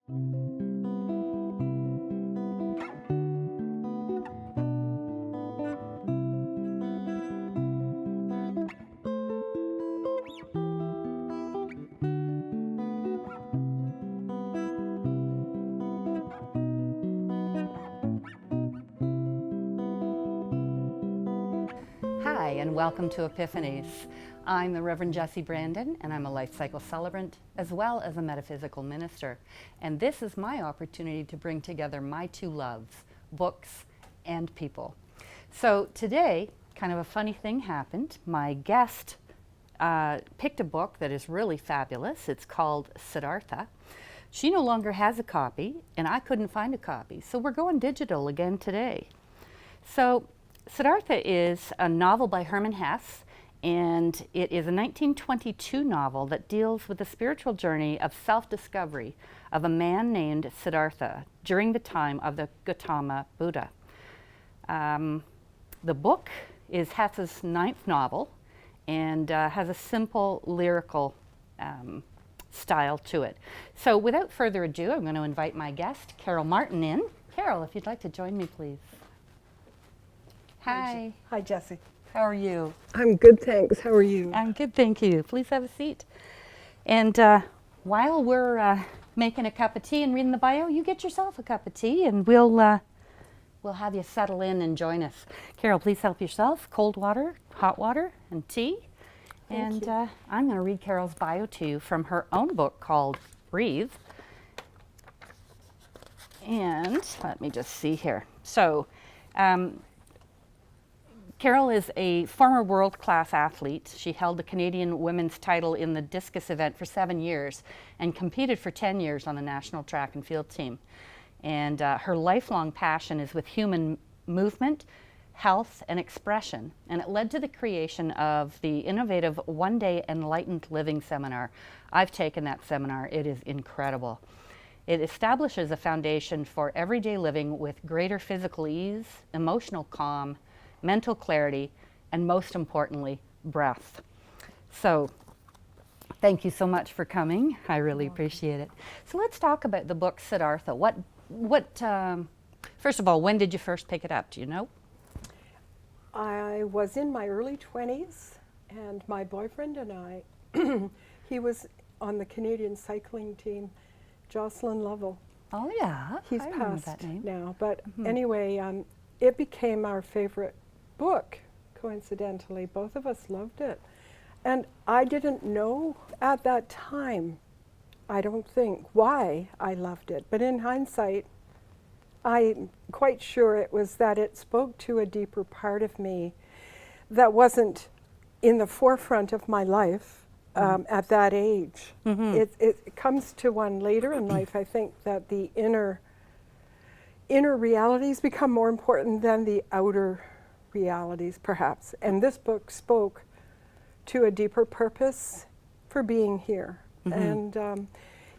Hi, and welcome to Epiphanies. I'm the Reverend Jessie Brandon, and I'm a life cycle celebrant as well as a metaphysical minister. And this is my opportunity to bring together my two loves, books and people. So today, kind of a funny thing happened. My guest picked a book that is really fabulous. It's called Siddhartha. She no longer has a copy, and I couldn't find a copy. So we're going digital again today. So Siddhartha is a novel by Hermann Hesse, and it is a 1922 novel that deals with the spiritual journey of self-discovery of a man named Siddhartha during the time of the Gautama Buddha. The book is Hesse's ninth novel and has a simple lyrical style to it. So without further ado, I'm going to invite my guest, Carol Martin, in. Carol, if you'd like to join me, please. Hi. Hi, Jessie. How are you? I'm good, thanks. How are you? I'm good, thank you. Please have a seat. And while we're making a cup of tea and reading the bio, you get yourself a cup of tea, and we'll have you settle in and join us. Carol, please help yourself. Cold water, hot water, and tea. Thank And you. I'm going to read Carol's bio to you from her own book called Breathe. And let me just see here. So, Carol is a former world-class athlete. She held the Canadian women's title in the discus event for 7 years and competed for 10 years on the national track and field team. And her lifelong passion is with human movement, health, and expression. And it led to the creation of the innovative one-day Enlightened Living seminar. I've taken that seminar. It is incredible. It establishes a foundation for everyday living with greater physical ease, emotional calm, mental clarity, and most importantly, breath. So, thank you so much for coming. I really appreciate it. So let's talk about the book Siddhartha. First of all, when did you first pick it up? Do you know? I was in my early 20s, and my boyfriend and I, he was on the Canadian cycling team, Jocelyn Lovell. Oh yeah, He's I remember passed that name. now, but anyway, it became our favorite book, coincidentally. Both of us loved it. And I didn't know at that time, I don't think, why I loved it. But in hindsight, I'm quite sure it was that it spoke to a deeper part of me that wasn't in the forefront of my life at that age. It comes to one later in life. I think that the inner realities become more important than the outer realities, perhaps. And this book spoke to a deeper purpose for being here. And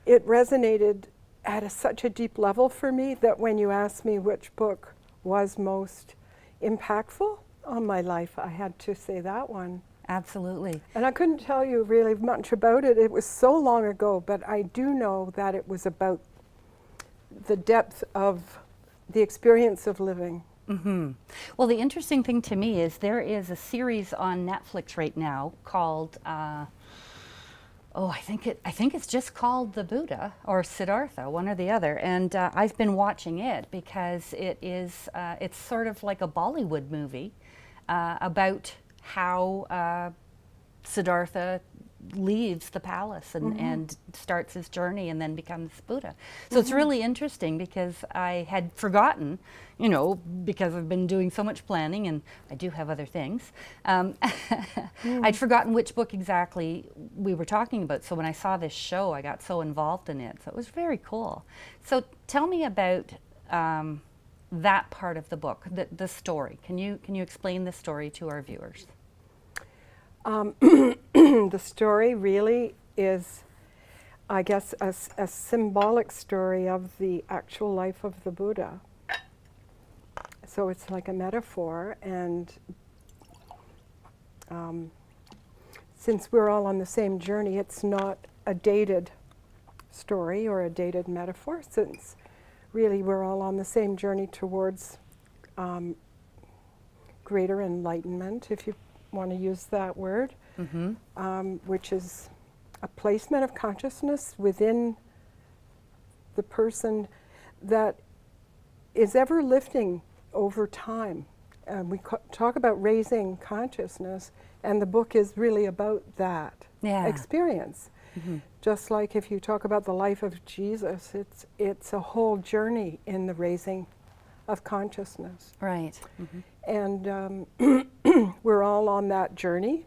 it resonated at such a deep level for me that when you asked me which book was most impactful on my life, I had to say that one. Absolutely. And I couldn't tell you really much about it. It was so long ago, but I do know that it was about the depth of the experience of living. Well, the interesting thing to me is there is a series on Netflix right now called, I think it's just called The Buddha or Siddhartha, one or the other. And I've been watching it because it's sort of like a Bollywood movie about how Siddhartha leaves the palace and starts his journey and then becomes Buddha. So it's really interesting because I had forgotten, because I've been doing so much planning and I do have other things, I'd forgotten which book exactly we were talking about. So when I saw this show, I got so involved in it. So it was very cool. So tell me about that part of the book, the story. Can you explain the story to our viewers? The story really is, I guess, a symbolic story of the actual life of the Buddha. So it's like a metaphor, and since we're all on the same journey, it's not a dated story or a dated metaphor, since really we're all on the same journey towards greater enlightenment, if you want to use that word, which is a placement of consciousness within the person that is ever lifting over time. We talk about raising consciousness, and the book is really about that experience. Just like if you talk about the life of Jesus, it's a whole journey in the raising of consciousness. Right. And we're all on that journey,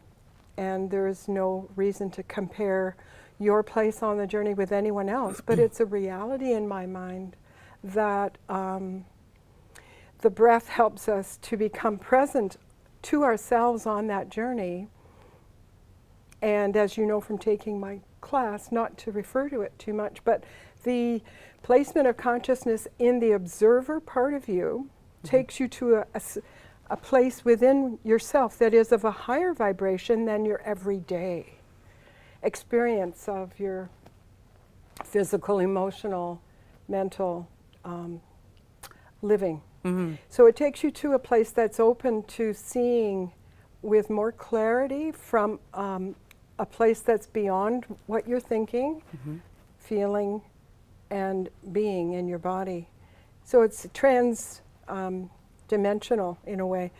and there is no reason to compare your place on the journey with anyone else, but it's a reality in my mind that the breath helps us to become present to ourselves on that journey. And as you know from taking my class, not to refer to it too much, but the placement of consciousness in the observer part of you takes you to a place within yourself that is of a higher vibration than your everyday experience of your physical, emotional, mental living. So it takes you to a place that's open to seeing with more clarity from a place that's beyond what you're thinking, feeling, and being in your body. So it's trans-dimensional in a way,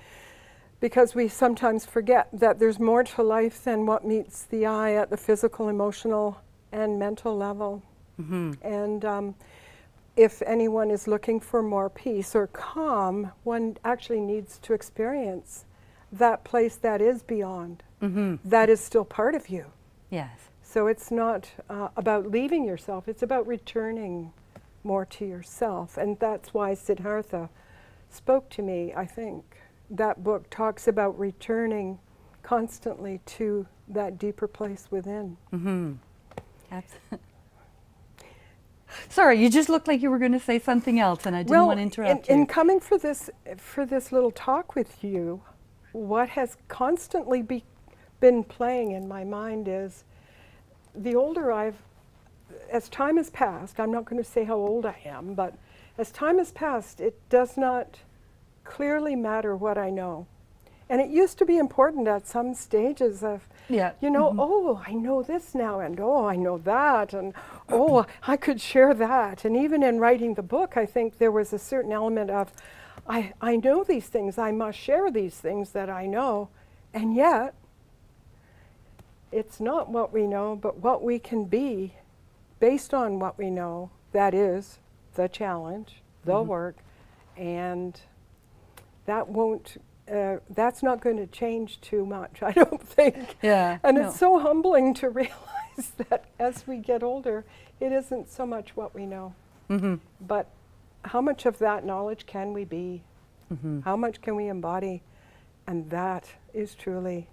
because we sometimes forget that there's more to life than what meets the eye at the physical, emotional, and mental level. And if anyone is looking for more peace or calm, one actually needs to experience that place that is beyond, that is still part of you. Yes. So it's not about leaving yourself, it's about returning more to yourself. And that's why Siddhartha spoke to me, I think. That book talks about returning constantly to that deeper place within. Sorry, you just looked like you were going to say something else, and I didn't want to interrupt you. In coming for this little talk with you, what has constantly been playing in my mind is the older as time has passed, I'm not going to say how old I am, but as time has passed, it does not clearly matter what I know. And it used to be important at some stages of, oh, I know this now, and oh, I know that, and oh, I could share that. And even in writing the book, I think there was a certain element of, I know these things, I must share these things that I know. And yet, it's not what we know, but what we can be based on what we know. That is the challenge, the work, and that won't. That's not going to change too much, I don't think. And it's so humbling to realize that as we get older, it isn't so much what we know, but how much of that knowledge can we be? How much can we embody? And that is truly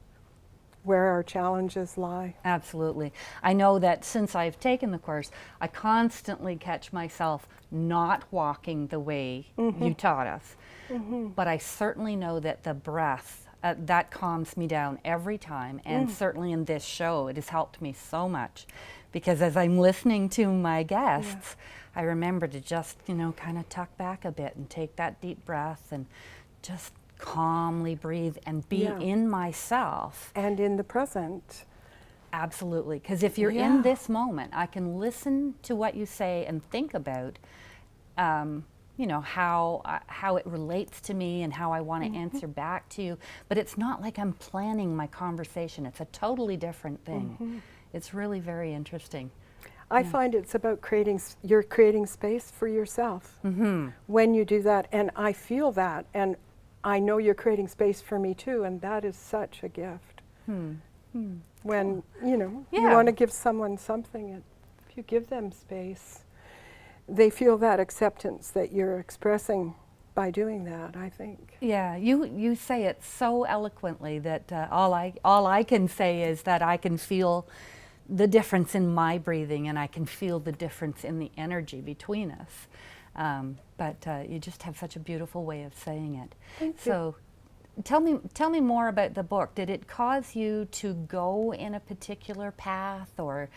where our challenges lie. Absolutely. I know that since I've taken the course, I constantly catch myself not walking the way you taught us. But I certainly know that the breath, that calms me down every time. And certainly in this show, it has helped me so much. Because as I'm listening to my guests, I remember to just, kind of tuck back a bit and take that deep breath and just calmly breathe and be in myself. And in the present. Absolutely. Because if you're in this moment, I can listen to what you say and think about how it relates to me and how I want to answer back to you. But it's not like I'm planning my conversation. It's a totally different thing. It's really very interesting. I find it's about you're creating space for yourself when you do that. And I feel that. And I know you're creating space for me too. And that is such a gift. When, you want to give someone something, if you give them space, they feel that acceptance that you're expressing by doing that, I think. Yeah, you say it so eloquently that all I can say is that I can feel the difference in my breathing, and I can feel the difference in the energy between us. But you just have such a beautiful way of saying it. Thank you. So tell me more about the book. Did it cause you to go in a particular path, or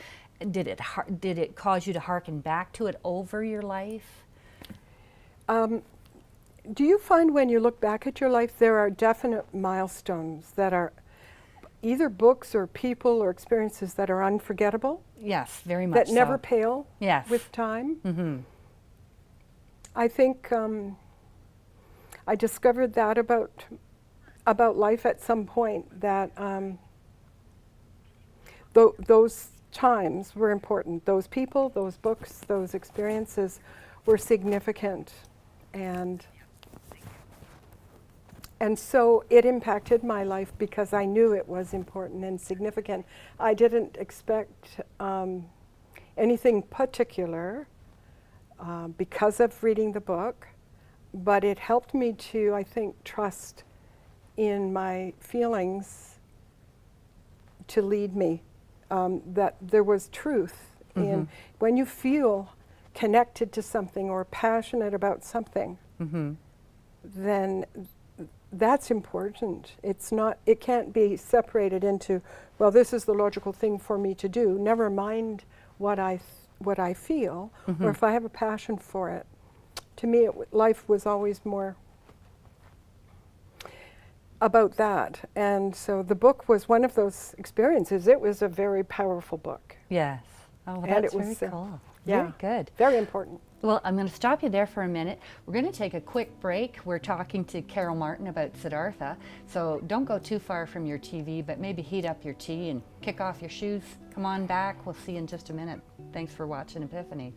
did it cause you to hearken back to it over your life? Do you find when you look back at your life, there are definite milestones that are either books or people or experiences that are unforgettable? Yes, very much That so. never pale Yes. with time? Mm-hmm. I think I discovered that about life at some point, that those times were important. Those people, those books, those experiences were significant. And so it impacted my life because I knew it was important and significant. I didn't expect anything particular because of reading the book, but it helped me to, I think, trust in my feelings to lead me, that there was truth in when you feel connected to something or passionate about something, then that's important. It can't be separated into, well, this is the logical thing for me to do, never mind what I feel, or if I have a passion for it. To me, life was always more about that. And so the book was one of those experiences. It was a very powerful book. Yes. Oh, And that's it was, very cool. yeah. Very good. Very important. Well, I'm going to stop you there for a minute. We're going to take a quick break. We're talking to Carol Martin about Siddhartha. So don't go too far from your TV, but maybe heat up your tea and kick off your shoes. Come on back. We'll see you in just a minute. Thanks for watching Epiphanies.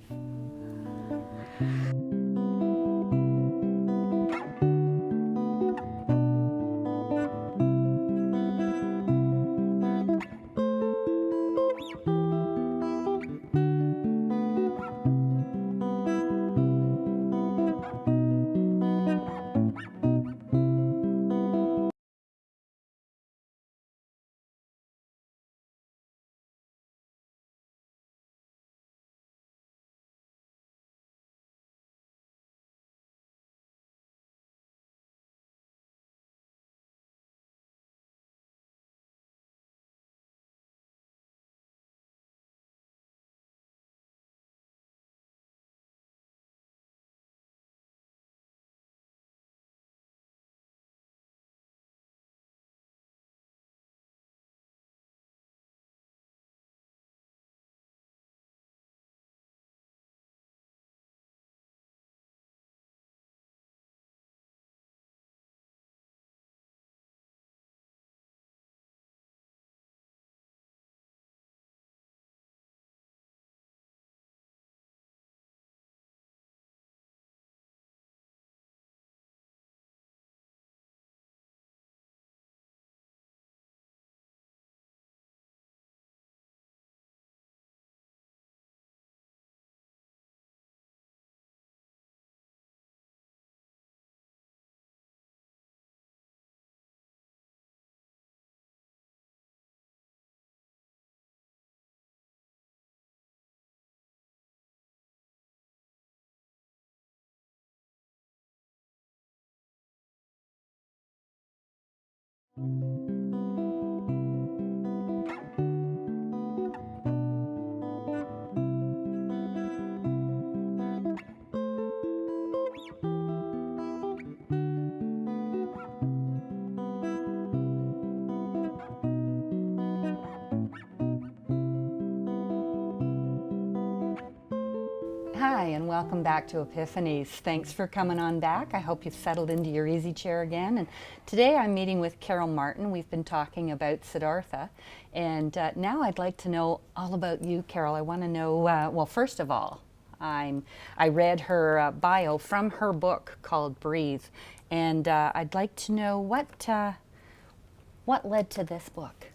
Hi, and welcome back to Epiphanies. Thanks for coming on back. I hope you've settled into your easy chair again. And today I'm meeting with Carol Martin. We've been talking about Siddhartha. And now I'd like to know all about you, Carol. I want to know, well, first of all, I read her bio from her book called Breathe. And I'd like to know what led to this book?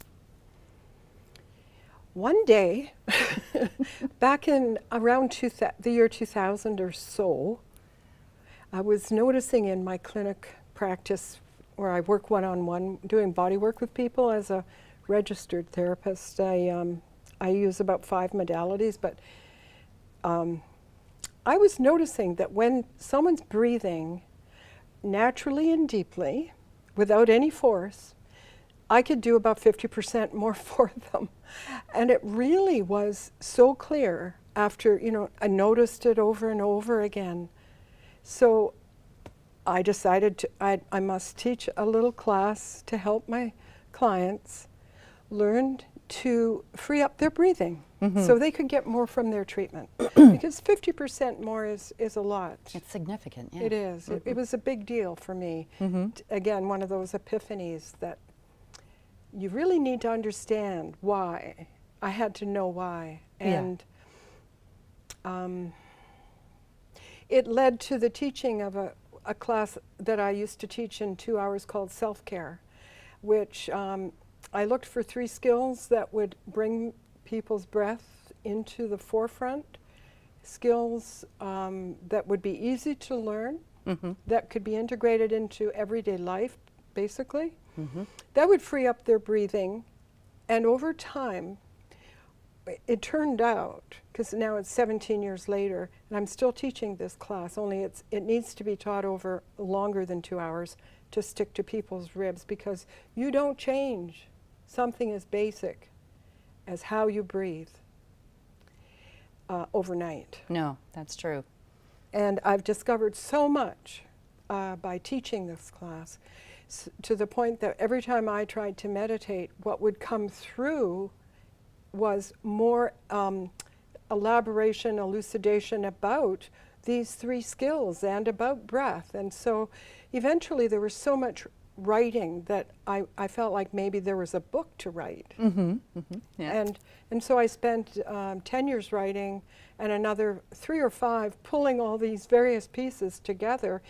One day, back in around the year 2000 or so, I was noticing in my clinic practice where I work one-on-one doing body work with people as a registered therapist. I use about 5 modalities, but I was noticing that when someone's breathing naturally and deeply, without any force, I could do about 50% more for them. And it really was so clear after, I noticed it over and over again. So I decided I must teach a little class to help my clients learn to free up their breathing so they could get more from their treatment. Because 50% more is a lot. It's significant, yeah. It is. It was a big deal for me. Again, one of those epiphanies that you really need to understand why. I had to know why. And it led to the teaching of a class that I used to teach in 2 hours called self-care, which I looked for 3 skills that would bring people's breath into the forefront, skills that would be easy to learn, that could be integrated into everyday life, basically, that would free up their breathing. And over time, it turned out, because now it's 17 years later, and I'm still teaching this class, only it needs to be taught over longer than 2 hours to stick to people's ribs, because you don't change something as basic as how you breathe overnight. No, that's true. And I've discovered so much by teaching this class, to the point that every time I tried to meditate, what would come through was more elaboration, elucidation about these 3 skills and about breath. And so eventually there was so much writing that I felt like maybe there was a book to write. Yeah. And so I spent 10 years writing and another 3 or 5 pulling all these various pieces together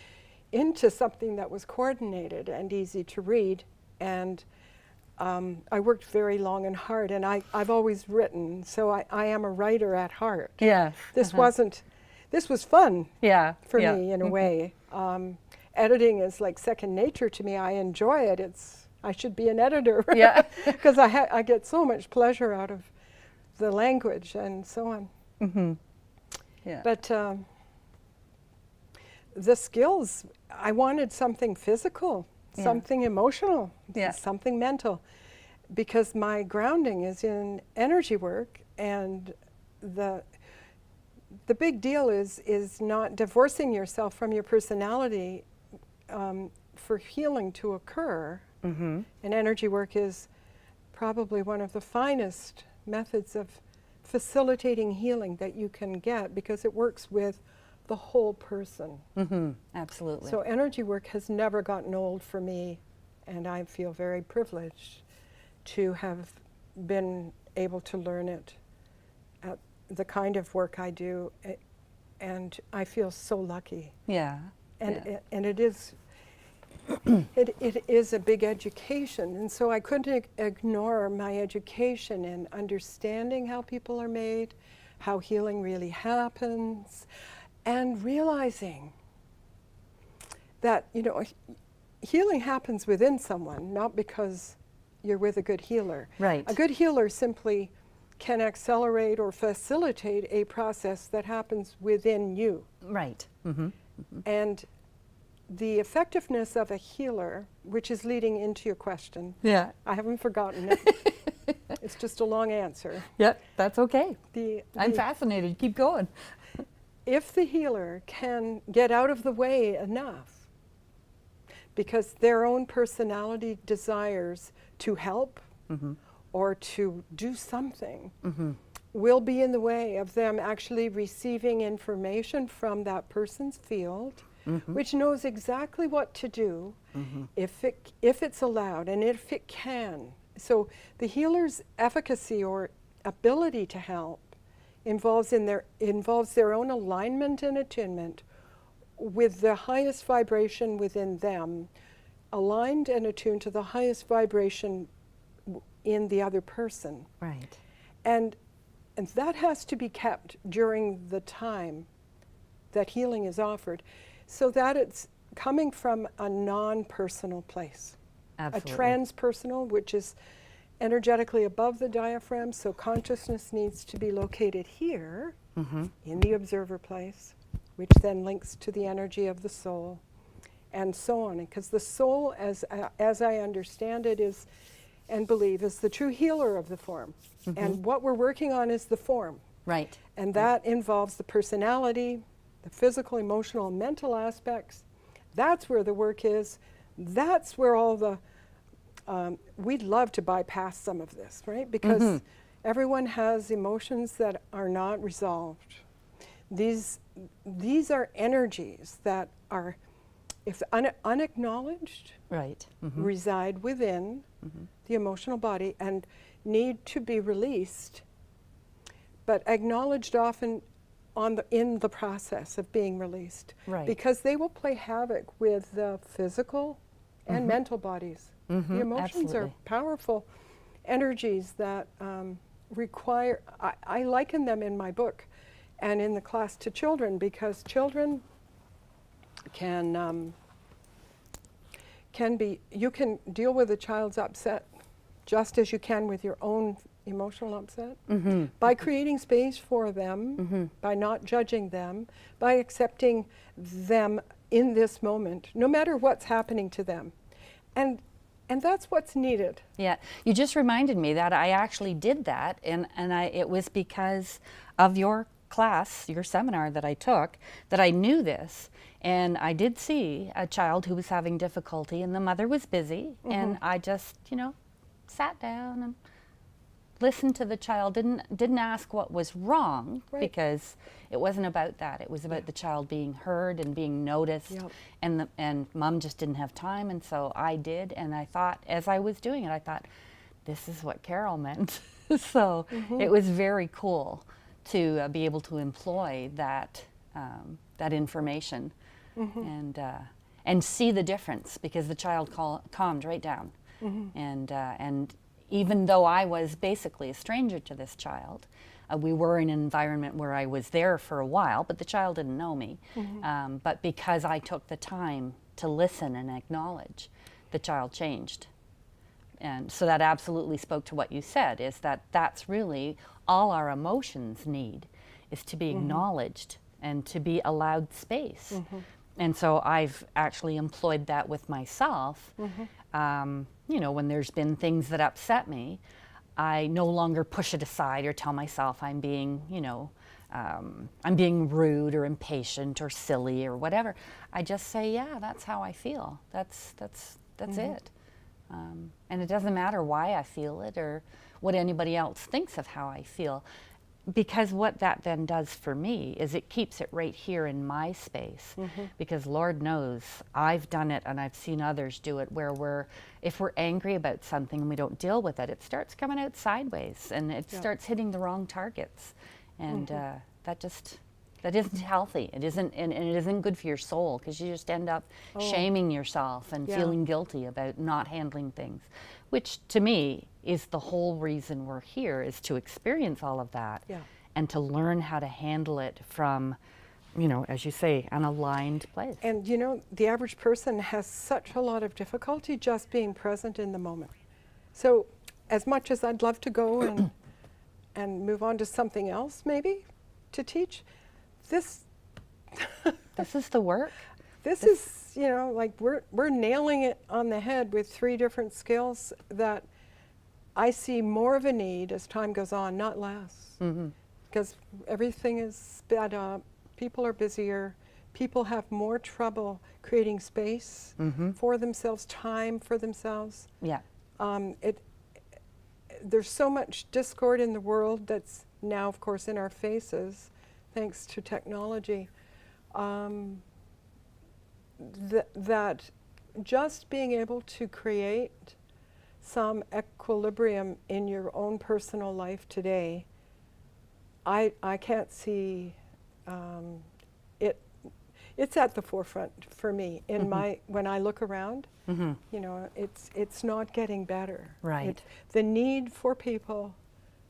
into something that was coordinated and easy to read. And I worked very long and hard, and I've always written, so I am a writer at heart. Yes. This was fun for Yeah. me in a way. Editing is like second nature to me. I enjoy it. I should be an editor. Yeah. Because I get so much pleasure out of the language and so on. Yeah. But the skills, I wanted something physical, something emotional, something mental, because my grounding is in energy work, and the big deal is not divorcing yourself from your personality for healing to occur. And energy work is probably one of the finest methods of facilitating healing that you can get, because it works with the whole person. Absolutely. So energy work has never gotten old for me, and I feel very privileged to have been able to learn it at the kind of work I do, and I feel so lucky. Yeah. And it is it is a big education, and so I couldn't ignore my education in understanding how people are made, how healing really happens, and realizing that, healing happens within someone, not because you're with a good healer. Right. A good healer simply can accelerate or facilitate a process that happens within you. Right. And the effectiveness of a healer, which is leading into your question, Yeah. I haven't forgotten it. It's just a long answer. Yep. That's okay. I'm The- fascinated. Keep going. If the healer can get out of the way enough, because their own personality desires to help or to do something, will be in the way of them actually receiving information from that person's field, which knows exactly what to do if it's allowed and if it can. So the healer's efficacy or ability to help involves their own alignment and attunement with the highest vibration within them, aligned and attuned to the highest vibration in the other person. Right. And that has to be kept during the time that healing is offered, so that it's coming from a non-personal place. Absolutely. A transpersonal, which is energetically above the diaphragm, so consciousness needs to be located here in the observer place, which then links to the energy of the soul, and so on. Because the soul, as I understand it, is and believe is the true healer of the form. And what we're working on is the form. Right. And that involves the personality, the physical, emotional, and mental aspects. That's where the work is. That's where all the, we'd love to bypass some of this, right? Because everyone has emotions that are not resolved. These are energies that are, if unacknowledged, Right. reside within the emotional body and need to be released, but acknowledged often in the process of being released. Right. Because they will play havoc with the physical and mental bodies. The emotions are Absolutely. powerful energies that require, I liken them in my book and in the class to children, because children can be, you can deal with a child's upset just as you can with your own emotional upset by creating space for them, by not judging them, by accepting them in this moment, no matter what's happening to them. And that's what's needed. Yeah, you just reminded me that I actually did that, and it was because of your class, your seminar that I took, that I knew this. And I did see a child who was having difficulty, and the mother was busy, and I just, sat down and listened to the child, didn't ask what was wrong, Right. because it wasn't about that. It was about the child being heard and being noticed. Yep. And mom just didn't have time, and so I did. And I thought, as I was doing it, I thought, this is what Carol meant. So it was very cool to be able to employ that that information and see the difference, because the child calmed right down. And even though I was basically a stranger to this child, we were in an environment where I was there for a while, but the child didn't know me. But because I took the time to listen and acknowledge, the child changed. And so that absolutely spoke to what you said, is that that's really all our emotions need, is to be acknowledged and to be allowed space. And so I've actually employed that with myself. When there's been things that upset me, I no longer push it aside or tell myself I'm being, I'm being rude or impatient or silly or whatever. I just say, yeah, that's how I feel. That's it. And it doesn't matter why I feel it or what anybody else thinks of how I feel, because what that then does for me is it keeps it right here in my space. Because Lord knows I've done it, and I've seen others do it, where if we're angry about something and we don't deal with it, it starts coming out sideways, and it starts hitting the wrong targets, and that isn't healthy. It isn't, and it isn't good for your soul, because you just end up shaming yourself and feeling guilty about not handling things, which to me is the whole reason we're here, is to experience all of that and to learn how to handle it from, as you say, an aligned place. And the average person has such a lot of difficulty just being present in the moment. So as much as I'd love to go and move on to something else maybe to teach, this is the work. This is, like we're nailing it on the head with 3 different skills that I see more of a need as time goes on, not less. Because everything is sped up, people are busier, people have more trouble creating space for themselves, time for themselves. Yeah. There's so much discord in the world that's now, of course, in our faces, thanks to technology. That just being able to create some equilibrium in your own personal life today, I can't see it. It's at the forefront for me in when I look around. It's not getting better. Right. The need for people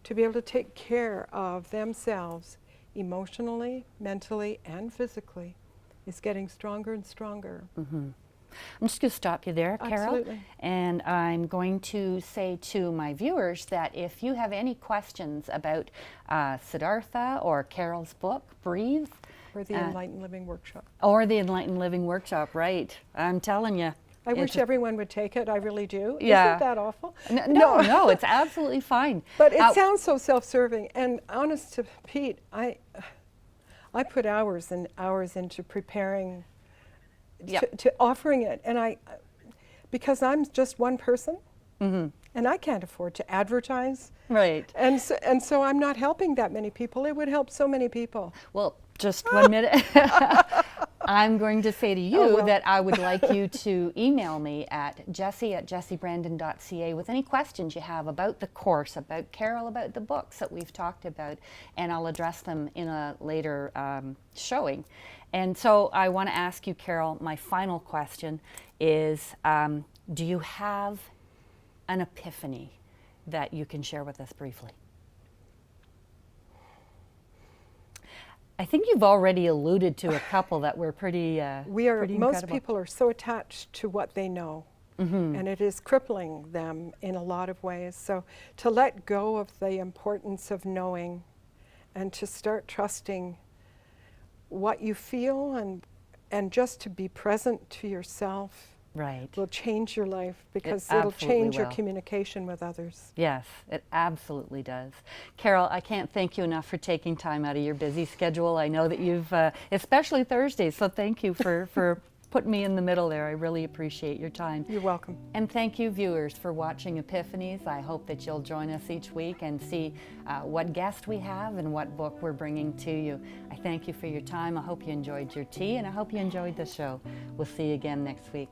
to be able to take care of themselves emotionally, mentally, and physically is getting stronger and stronger. I'm just going to stop you there, Carol. Absolutely. And I'm going to say to my viewers that if you have any questions about Siddhartha or Carol's book, Breathe. Or the Enlightened Living Workshop. Or the Enlightened Living Workshop, right. I'm telling you. I wish everyone would take it. I really do. Yeah. Isn't that awful? No, it's absolutely fine. But it sounds so self-serving. And honest to Pete, I put hours and hours into preparing, to offering it. And because I'm just one person, and I can't afford to advertise. Right. And so I'm not helping that many people. It would help so many people. Well, just 1 minute. I'm going to say to you that I would like you to email me at jessie@jessiebrandon.ca with any questions you have about the course, about Carol, about the books that we've talked about, and I'll address them in a later showing. And so I want to ask you, Carol, my final question is, do you have an epiphany that you can share with us briefly? I think you've already alluded to a couple that were pretty pretty most incredible. people are so attached to what they know, and it is crippling them in a lot of ways. So to let go of the importance of knowing and to start trusting what you feel and just to be present to yourself will change your life, because it'll change your communication with others. Yes, it absolutely does. Carol, I can't thank you enough for taking time out of your busy schedule. I know that you've, especially Thursdays, so thank you for putting me in the middle there. I really appreciate your time. You're welcome. And thank you, viewers, for watching Epiphanies. I hope that you'll join us each week and see what guest we have and what book we're bringing to you. I thank you for your time. I hope you enjoyed your tea, and I hope you enjoyed the show. We'll see you again next week.